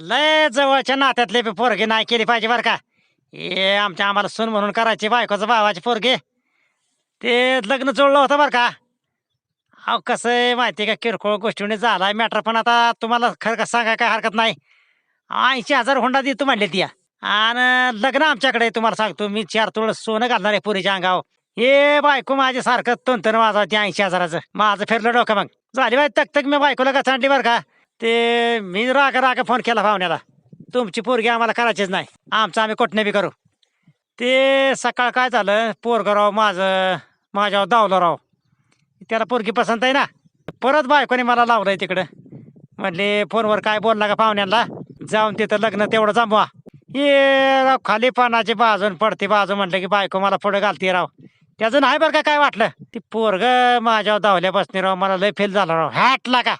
लय जवळच्या नात्यातले बी पोरगे नाही केली पाहिजे बरं का. हे आमच्या आम्हाला सून म्हणून करायची बायकोचं भावाची पोरगे. ते लग्न जुळलं होतं बरं का. अहो कसं आहे माहिती आहे का, किरकोळ गोष्टीने झालाय मॅटर, पण आता तुम्हाला खरं का सांगाय काय हरकत नाही. 80,000 हुंडा देतो म्हणले ती. आणि लग्न आमच्याकडे आहे, तुम्हाला सांगतो मी 4 तोळ सोनं घालणार आहे पुरीच्या अंगावर. हे बायको माझी सारखं तंतन वाजवा ते 80,000चं. माझं फिरलं डोकं मग. झाली बाई तक मी बायकोला गचांडली बरं का. ते मी राग फोन केला पाहुण्याला. तुमची पोरगी आम्हाला करायचीच नाही. आमचं आम्ही कोटणे बी करू. ते सकाळ काय झालं, पोरगं राव माझं माझ्यावर दावलं राव. त्याला पोरगी पसंत आहे ना. परत बायकोने मला लावलंय तिकडं. म्हणले फोनवर काय बोलला का पाहुण्याला, जाऊन तिथं लग्न तेवढं जमवा. हे राव खाली पानाची बाजून पडते बाजू म्हटलं की बायको मला पुढे घालते राव. त्याचं नाही बरं का काय वाटलं. ती पोरग माझ्यावर धावल्या बसणे राव, मला लय फेल झाला राव. हॅटला का